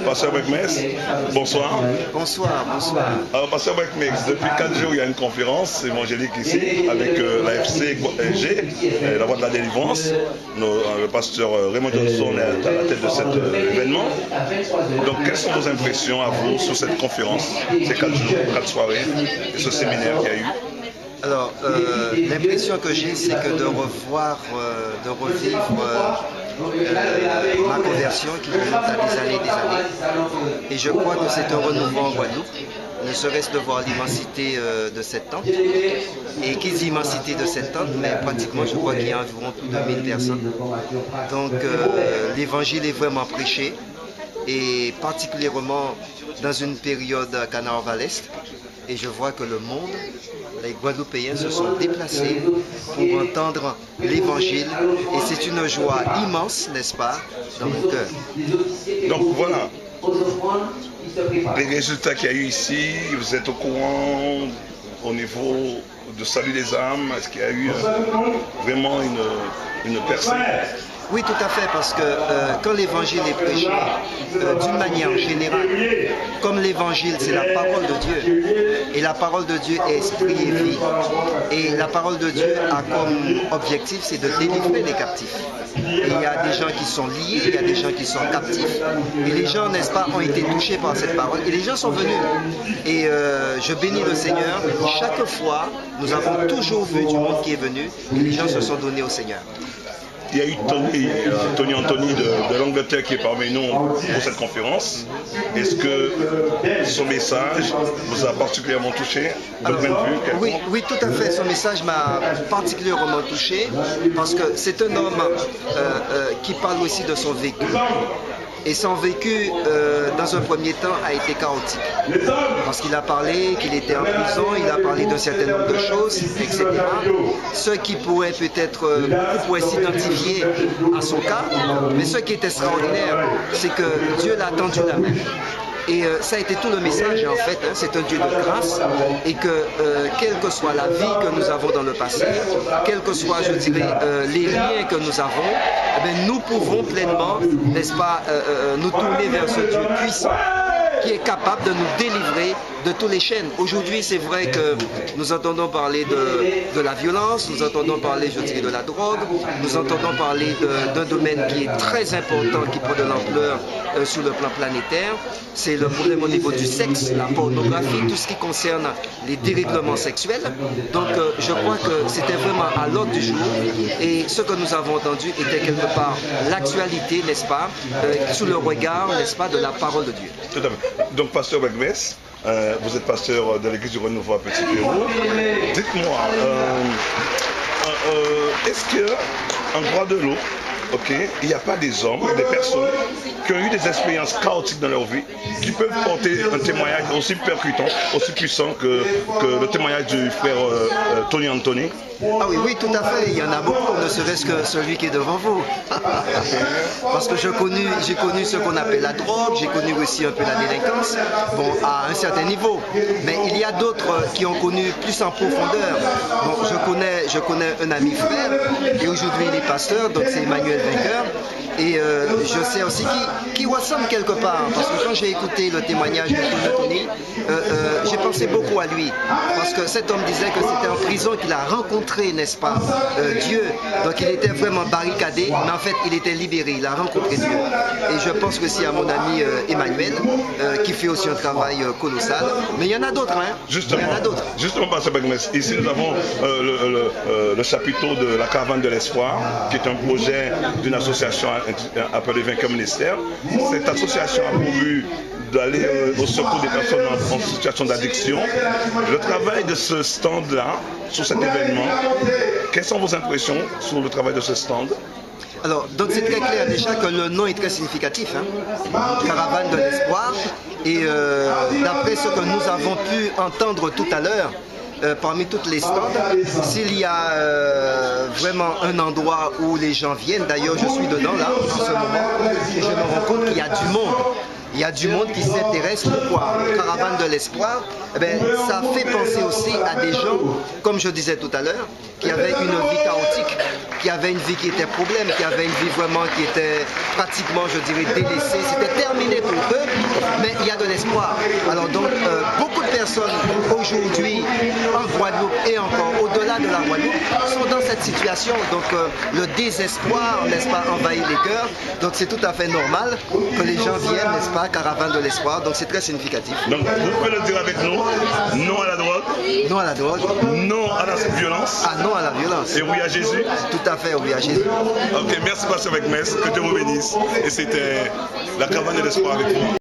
Pasteur Bekmes, bonsoir. Bonsoir, bonsoir. Alors, Pasteur Bekmes, depuis 4 jours, il y a une conférence évangélique ici avec l'AFC G, la voie de la délivrance. Le pasteur Raymond Johnson est à la tête de cet événement. Donc, quelles sont vos impressions à vous sur cette conférence, ces 4 jours, 4 soirées et ce séminaire qu'il y a eu? Alors, l'impression que j'ai, c'est que de revoir, de revivre ma conversion qui remonte à des années. Et je crois que c'est un renouveau en Guadeloupe, ne serait-ce de voir l'immensité de cette tente. Et qui dit immensité de cette tente, mais pratiquement, je crois qu'il y a environ plus de 1000 personnes. Donc, l'évangile est vraiment prêché, et particulièrement dans une période carnavalesque. Et je vois que le monde, les Guadeloupéens se sont déplacés pour entendre l'évangile. Et c'est une joie immense, n'est-ce pas, dans mon cœur. Donc voilà, les résultats qu'il y a eu ici, vous êtes au courant au niveau de salut des âmes? Est-ce qu'il y a eu vraiment une percée? Oui, tout à fait, parce que quand l'évangile est prêché, d'une manière générale, comme l'évangile c'est la parole de Dieu, et la parole de Dieu est esprit et vie, et la parole de Dieu a comme objectif, c'est de délivrer les captifs. Et il y a des gens qui sont liés, il y a des gens qui sont captifs, et les gens, n'est-ce pas, ont été touchés par cette parole, et les gens sont venus. Et je bénis le Seigneur, chaque fois, nous avons toujours vu du monde qui est venu, et les gens se sont donnés au Seigneur. Il y a eu Tony Anthony de l'Angleterre qui est parmi nous pour cette conférence. Est-ce que son message vous a particulièrement touché de point de vue? Oui, tout à fait. Son message m'a particulièrement touché parce que c'est un homme qui parle aussi de son vécu. Et son vécu, dans un premier temps, a été chaotique. Parce qu'il a parlé qu'il était en prison, il a parlé d'un certain nombre de choses, etc. Ce qui pourrait peut-être, beaucoup pourraient s'identifier à son cas. Mais ce qui est extraordinaire, c'est que Dieu l'a tendu la main. Et ça a été tout le message en fait, hein, c'est un Dieu de grâce et que quelle que soit la vie que nous avons dans le passé, quels que soient, je dirais, les liens que nous avons, eh bien, nous pouvons pleinement, n'est-ce pas, nous tourner vers ce Dieu puissant qui est capable de nous délivrer de tous les chaînes. Aujourd'hui, c'est vrai que nous entendons parler de la violence, nous entendons parler, je dirais, de la drogue, nous entendons parler d'un domaine qui est très important, qui prend de l'ampleur sur le plan planétaire. C'est le problème au niveau du sexe, la pornographie, tout ce qui concerne les dérèglements sexuels. Donc, je crois que c'était vraiment à l'ordre du jour. Et ce que nous avons entendu était quelque part l'actualité, n'est-ce pas, sous le regard, n'est-ce pas, de la parole de Dieu. Tout à fait. Donc, pasteur Bekmes, vous êtes pasteur de l'église du Renouveau à Petit-Pérou. Dites-moi, est-ce qu'en droit de l'eau, il n'y a pas des hommes, des personnes qui ont eu des expériences chaotiques dans leur vie, qui peuvent porter un témoignage aussi percutant, aussi puissant que le témoignage du frère Tony Anthony? Ah oui, tout à fait, il y en a beaucoup, ne serait-ce que celui qui est devant vous. Parce que j'ai connu ce qu'on appelle la drogue, j'ai connu aussi un peu la délinquance, bon, à un certain niveau. Mais il y a d'autres qui ont connu plus en profondeur. Bon, je connais un ami frère, et aujourd'hui il est pasteur, donc c'est Emmanuel Vainqueur. Et je sais aussi qui ressemble quelque part, parce que quand j'ai écouté le témoignage de Tony, j'ai pensé beaucoup à lui, parce que cet homme disait que c'était en prison qu'il a rencontré, n'est-ce pas, Dieu. Donc il était vraiment barricadé, mais en fait il était libéré, il a rencontré Dieu. Et je pense que c'est à mon ami Emmanuel, qui fait aussi un travail colossal, mais il y en a d'autres, hein. Justement, il y en a d'autres. Justement, Pasteur Bekmes, ici nous avons le chapiteau de la Caravane de l'Espoir, qui est un projet d'une association appelée Vainqueur Ministère. Cette association a pour but d'aller au secours des personnes en situation d'addiction. Le travail de ce stand-là, sur cet événement, quelles sont vos impressions sur le travail de ce stand? Alors, donc c'est très clair déjà que le nom est très significatif, hein. Caravane de l'Espoir. Et d'après ce que nous avons pu entendre tout à l'heure, parmi toutes les stands, s'il y a vraiment un endroit où les gens viennent, d'ailleurs je suis dedans là, en ce moment, et je me rends compte qu'il y a du monde. Il y a du monde qui s'intéresse. Pourquoi? Caravane de l'Espoir, eh bien, ça fait penser aussi à des gens, comme je disais tout à l'heure, qui avaient une vie chaotique, qui avaient une vie qui était problème, qui avaient une vie vraiment qui était pratiquement, je dirais, délaissée. C'était terminé pour eux. mais il y a de l'espoir. Alors donc, beaucoup de personnes aujourd'hui en Guadeloupe et encore au-delà de la Guadeloupe sont dans cette situation. Donc, le désespoir, n'est-ce pas, envahit les cœurs. Donc, c'est tout à fait normal que les gens viennent, n'est-ce pas, caravane de l'espoir. Donc, c'est très significatif. Donc, vous pouvez le dire avec nous, non à la drogue. Non à la drogue. Non à la violence. Ah, non à la violence. Et oui à Jésus. Tout à fait, oui à Jésus. Ok, merci Pasteur Mekmes, que Dieu vous bénisse. Et c'était la caravane de l'espoir avec vous.